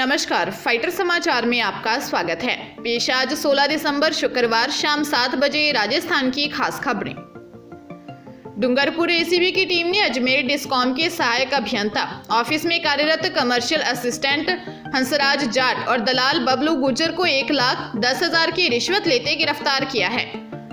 नमस्कार, फाइटर समाचार में आपका स्वागत है। पेश आज 16 दिसंबर शुक्रवार शाम 7 बजे राजस्थान की खास खबरें। डूंगरपुर एसीबी की टीम ने अजमेर डिस्कॉम के सहायक अभियंता, ऑफिस में कार्यरत कमर्शियल असिस्टेंट हंसराज जाट और दलाल बबलू गुर्जर को 1,10,000 की रिश्वत लेते गिरफ्तार किया है।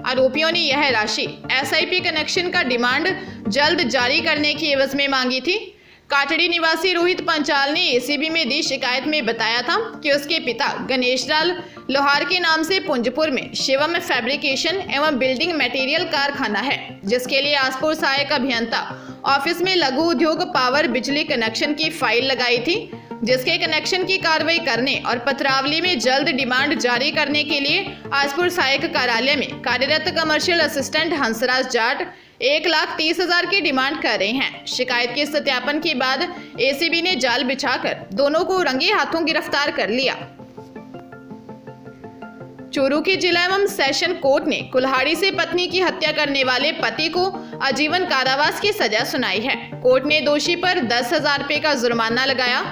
आरोपियों ने यह राशि एसआईपी कनेक्शन का डिमांड जल्द जारी करने की एवज में मांगी थी। काटड़ी निवासी रोहित पंचाल ने एसीबी में दी शिकायत में बताया था कि उसके पिता गणेशलाल लोहार के नाम से पुंजपुर में शिवम फैब्रिकेशन एवं बिल्डिंग मटेरियल कारखाना है, जिसके लिए आसपुर सहायक अभियंता ऑफिस में लघु उद्योग पावर बिजली कनेक्शन की फाइल लगाई थी, जिसके कनेक्शन की कार्रवाई करने और पत्रावली में जल्द डिमांड जारी करने के लिए आसपुर सहायक कार्यालय में कार्यरत कमर्शियल असिस्टेंट हंसराज जाट 1,30,000 की डिमांड कर रहे हैं। शिकायत के सत्यापन के बाद एसीबी ने जाल बिछाकर दोनों को रंगे हाथों गिरफ्तार कर लिया। चूरू के जिला एवं सेशन कोर्ट ने कुल्हाड़ी से पत्नी की हत्या करने वाले पति को आजीवन कारावास की सजा सुनाई है। कोर्ट ने दोषी पर 10,000 रुपए का जुर्माना लगाया।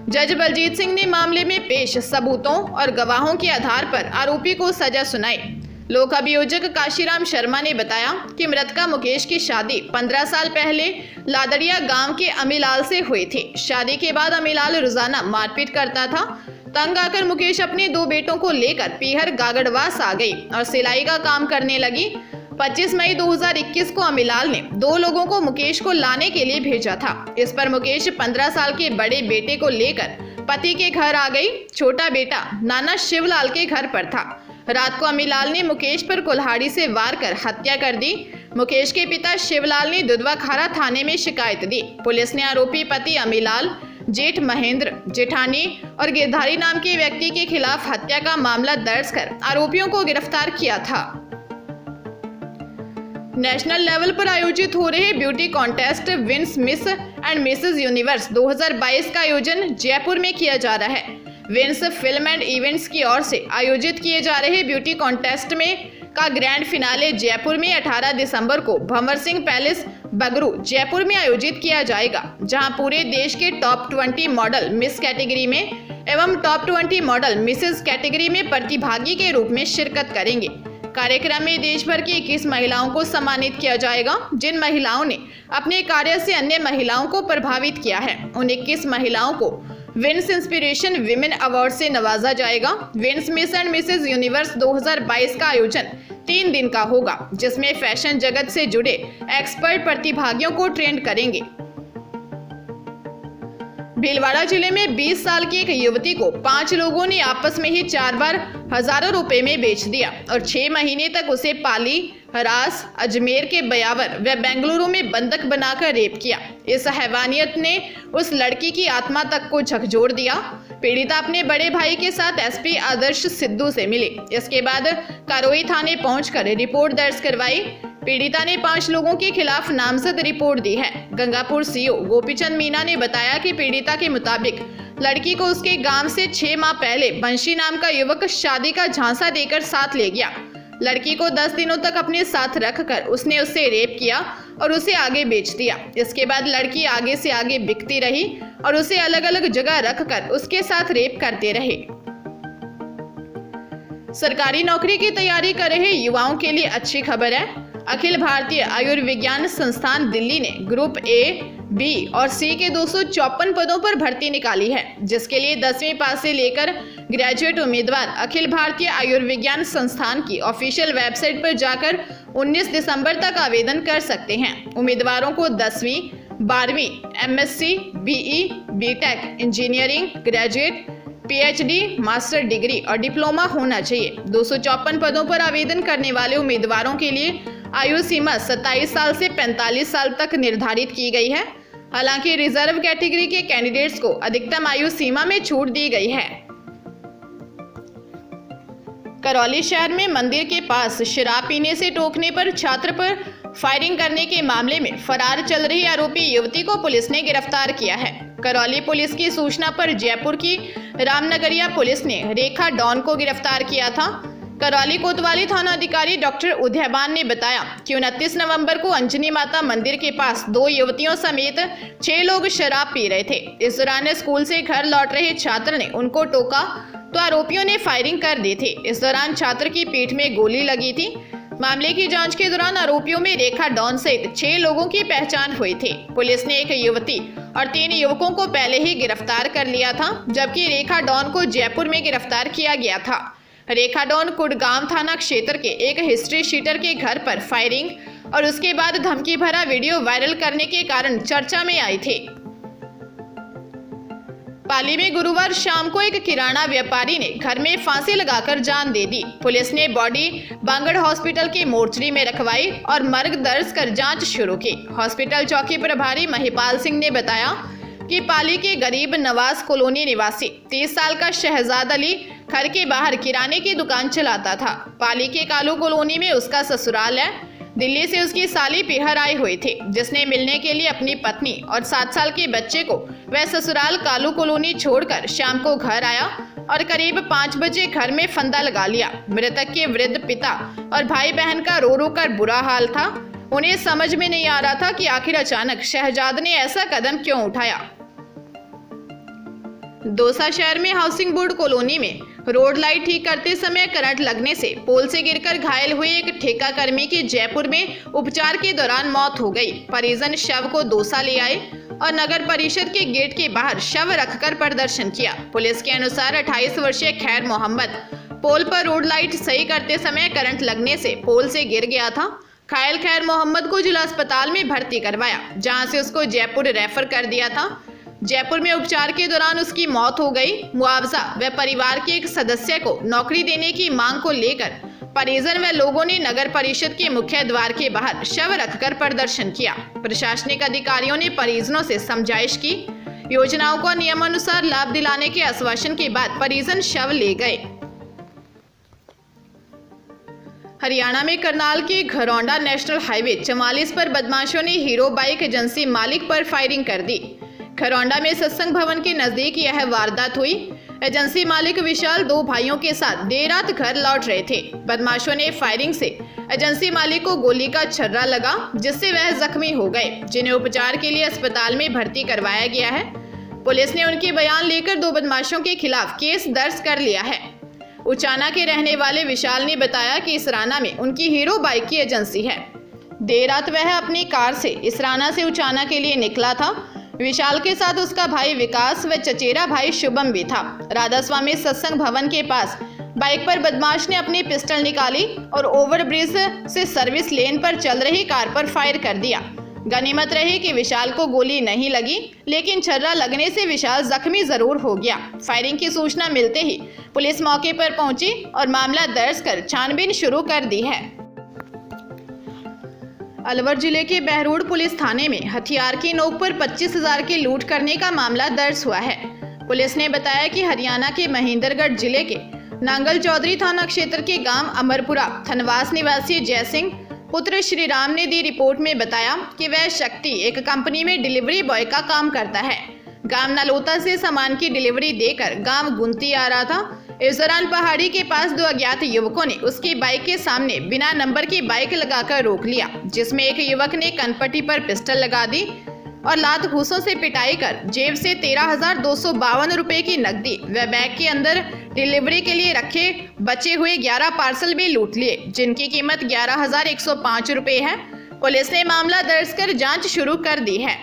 जज बलजीत सिंह ने मामले में पेश सबूतों और गवाहों के आधार पर आरोपी को सजा सुनाई। लोक अभियोजक काशीराम शर्मा ने बताया कि मृतका मुकेश की शादी 15 साल पहले लादड़िया गांव के अमीलाल से हुई थी। शादी के बाद अमीलाल रोजाना मारपीट करता था। तंग आकर मुकेश अपने 2 बेटों को लेकर पीहर गागड़वास आ गई और सिलाई का काम करने लगी। 25 मई 2021 को अमीलाल ने 2 लोगों को मुकेश को लाने के लिए भेजा था। इस पर मुकेश 15 साल के बड़े बेटे को लेकर पति के घर आ गई। छोटा बेटा नाना शिवलाल के घर पर था। रात को अमीलाल ने मुकेश पर कुल्हाड़ी से वार कर हत्या कर दी। मुकेश के पिता शिवलाल ने दुधवाखारा थाने में शिकायत दी। पुलिस ने आरोपी पति अमीलाल, जेठ महेंद्र, जेठानी और गिरधारी नाम के व्यक्ति के खिलाफ हत्या का मामला दर्ज कर आरोपियों को गिरफ्तार किया था। नेशनल लेवल पर आयोजित हो रहे beauty contest wins miss and Mrs universe 2022 का आयोजन जयपुर में किया जा रहा है। विन्स फिल्म एंड इवेंट्स की ओर से आयोजित किए जा रहे ब्यूटी कॉन्टेस्ट में का ग्रैंड फिनाले जयपुर में 18 दिसंबर को भंवर सिंह पैलेस बगरू जयपुर में आयोजित किया जाएगा, जहां पूरे देश के टॉप 20 मॉडल मिस कैटेगरी में एवं टॉप 20 मॉडल मिसेस कैटेगरी में प्रतिभागी के रूप में शिरकत करेंगे। कार्यक्रम में देश भर की 21 महिलाओं को सम्मानित किया जाएगा। जिन महिलाओं ने अपने कार्य से अन्य महिलाओं को प्रभावित किया है, उन 21 महिलाओं को विन्स इंस्पिरेशन विमेन अवार्ड से नवाजा जाएगा। Wins miss and Mrs universe 2022 का आयोजन 3 दिन का होगा, जिसमें फैशन जगत से जुड़े एक्सपर्ट प्रतिभागियों को ट्रेंड करेंगे। भीलवाड़ा जिले में 20 साल की एक युवती को 5 लोगों ने आपस में ही 4 बार हजारों रुपए में बेच दिया और 6 महीने तक उसे पाली, हरास, अजमेर के बयावर व बेंगलुरु में बंधक बनाकर रेप किया। इस हैवानियत ने उस लड़की की आत्मा तक को झकझोर दिया। पीड़िता अपने बड़े भाई के साथ एसपी आदर्श सिद्धू से मिली। इसके बाद कारोई थाने पहुंचकर रिपोर्ट दर्ज करवाई। पीड़िता ने 5 लोगों के खिलाफ नामजद रिपोर्ट दी है। गंगापुर सीओ गोपीचंद मीना ने बताया कि पीड़िता के मुताबिक लड़की को उसके गांव से 6 माह पहले बंशी नाम का युवक शादी का झांसा देकर साथ ले गया। लड़की को 10 दिनों तक अपने साथ रखकर उसने उससे रेप किया और उसे आगे बेच दिया। इसके बाद लड़की आगे से आगे बिकती रही और उसे अलग अलग जगह रखकर उसके साथ रेप करते रहे। सरकारी नौकरी की तैयारी कर रहे युवाओं के लिए अच्छी खबर है। अखिल भारतीय आयुर्विज्ञान संस्थान दिल्ली ने ग्रुप ए, बी और सी के 254 पदों पर भर्ती निकाली है, जिसके लिए 10वीं पास से लेकर ग्रेजुएट उम्मीदवार अखिल भारतीय आयुर्विज्ञान संस्थान की ऑफिशियल वेबसाइट पर जाकर 19 दिसंबर तक आवेदन कर सकते हैं। उम्मीदवारों को 10वीं, 12वीं, MSc, BE, BTech, engineering, graduate, PhD, master degree और डिप्लोमा होना चाहिए। 254 पदों पर आवेदन करने वाले उम्मीदवारों के लिए आयु सीमा 27 साल से 45 साल तक निर्धारित की गई है। हालांकि रिजर्व कैटेगरी के कैंडिडेट्स को अधिकतम आयु सीमा में छूट दी गई है। करौली शहर में मंदिर के पास शराब पीने से टोकने पर छात्र पर फायरिंग करने के मामले में फरार चल रही आरोपी युवती को पुलिस ने गिरफ्तार किया है। करौली पुलिस की सूचना पर जयपुर की रामनगरिया पुलिस ने रेखा डॉन को गिरफ्तार किया था। करौली कोतवाली थाना अधिकारी डॉक्टर उदयबान ने बताया कि 29 नवंबर को अंजनी माता मंदिर के पास 2 युवतियों समेत 6 लोग शराब पी रहे थे। इस दौरान स्कूल से घर लौट रहे छात्र ने उनको टोका तो आरोपियों ने फायरिंग कर दी थी। इस दौरान छात्र की पीठ में गोली लगी थी। मामले की जांच के दौरान आरोपियों में रेखा डॉन सहित 6 लोगों की पहचान हुई थी। पुलिस ने एक युवती और 3 युवकों को पहले ही गिरफ्तार कर लिया था, जबकि रेखा डॉन को जयपुर में गिरफ्तार किया गया था। रेखा डॉन कुड़गांव थाना क्षेत्र के एक हिस्ट्री शीटर के घर पर फायरिंग और उसके बाद धमकी भरा वीडियो वायरल करने के कारण चर्चा में आई थी। पाली में गुरुवार शाम को एक किराना व्यापारी ने घर में फांसी लगाकर जान दे दी। पुलिस ने बॉडी बांगड़ हॉस्पिटल के मोर्चरी में रखवाई और मर्ग दर्ज कर जांच शुरू की। हॉस्पिटल चौकी प्रभारी महिपाल सिंह ने बताया कि पाली के गरीब नवाज कॉलोनी निवासी 30 साल का शहजाद अली घर के बाहर किराने की दुकान चलाता था। पाली के कालू कॉलोनी में उसका ससुराल है। दिल्ली से उसकी साली पिहर आई हुई थी, जिसने मिलने के लिए अपनी पत्नी और 7 साल के बच्चे को वह ससुराल कालू कॉलोनी छोड़कर शाम को घर आया और करीब 5 बजे घर में फंदा लगा लिया। मृतक के वृद्ध पिता और भाई बहन का रो रो कर बुरा हाल था। उन्हें समझ में नहीं आ रहा था कि आखिर अचानक शहजाद ने ऐसा कदम क्यों उठाया। दौसा शहर में हाउसिंग बोर्ड कॉलोनी में रोड लाइट ठीक करते समय करंट लगने से पोल से गिरकर घायल हुए एक ठेका कर्मी की जयपुर में उपचार के दौरान मौत हो गई। परिजन शव को दौसा ले आए और नगर परिषद के गेट के बाहर शव रखकर प्रदर्शन किया। पुलिस के अनुसार 28 वर्षीय खैर मोहम्मद पोल पर रोड लाइट सही करते समय करंट लगने से पोल से गिर गया था। घायल खैर मोहम्मद को जिला अस्पताल में भर्ती करवाया, जहां से उसको जयपुर रेफर कर दिया था। जयपुर में उपचार के दौरान उसकी मौत हो गई। मुआवजा व परिवार के एक सदस्य को नौकरी देने की मांग को लेकर परिजन व लोगों ने नगर परिषद के मुख्य द्वार के बाहर शव रखकर प्रदर्शन किया। प्रशासनिक अधिकारियों ने परिजनों से समझाइश की। योजनाओं को नियमानुसार लाभ दिलाने के आश्वासन के बाद परिजन शव ले गए। हरियाणा में करनाल के घरौंडा नेशनल हाईवे 44 पर बदमाशों ने हीरो बाइक एजेंसी मालिक पर फायरिंग कर दी। घरौंडा में सत्संग भवन के नजदीक यह वारदात हुई। एजेंसी मालिक विशाल 2 भाइयों के साथ देर रात घर लौट रहे थे। बदमाशों ने फायरिंग से एजेंसी मालिक को गोली का छर्रा लगा, जिससे वह जख्मी हो गए, जिन्हें उपचार के लिए अस्पताल में भर्ती करवाया गया है। पुलिस ने उनके बयान लेकर 2 बदमाशों के खिलाफ केस दर्ज कर लिया है। उचाना के रहने वाले विशाल ने बताया कि इसराना में उनकी हीरो बाइक की एजेंसी है। देर रात वह अपनी कार से इसराना से उचाना के लिए निकला था। विशाल के साथ उसका भाई विकास व चचेरा भाई शुभम भी था। राधा स्वामी सत्संग भवन के पास बाइक पर बदमाश ने अपनी पिस्टल निकाली और ओवरब्रिज से सर्विस लेन पर चल रही कार पर फायर कर दिया। गनीमत रही कि विशाल को गोली नहीं लगी, लेकिन छर्रा लगने से विशाल जख्मी जरूर हो गया। फायरिंग की सूचना मिलते ही पुलिस मौके पर पहुंची और मामला दर्ज कर छानबीन शुरू कर दी है। अलवर जिले के बहरोड पुलिस थाने में हथियार की नोक पर 25,000 की लूट करने का मामला दर्ज हुआ है। पुलिस ने बताया कि हरियाणा के महेंद्रगढ़ जिले के नांगल चौधरी थाना क्षेत्र के गांव अमरपुरा थनवास निवासी जय सिंह पुत्र श्री राम ने दी रिपोर्ट में बताया कि वह शक्ति एक कंपनी में डिलीवरी बॉय का काम करता है। गांव नलोता से सामान की डिलीवरी देकर गांव गुंती आ रहा था। इस दौरान पहाड़ी के पास 2 अज्ञात युवकों ने उसकी बाइक के सामने बिना नंबर की बाइक लगाकर रोक लिया, जिसमें एक युवक ने कनपट्टी पर पिस्टल लगा दी और लात घूंसों से पिटाई कर जेब से 13,252 रुपए की नकदी व बैग के अंदर डिलीवरी के लिए रखे बचे हुए 11 पार्सल भी लूट लिए, जिनकी कीमत 11,105 रुपए है। पुलिस ने मामला दर्ज कर जांच शुरू कर दी है।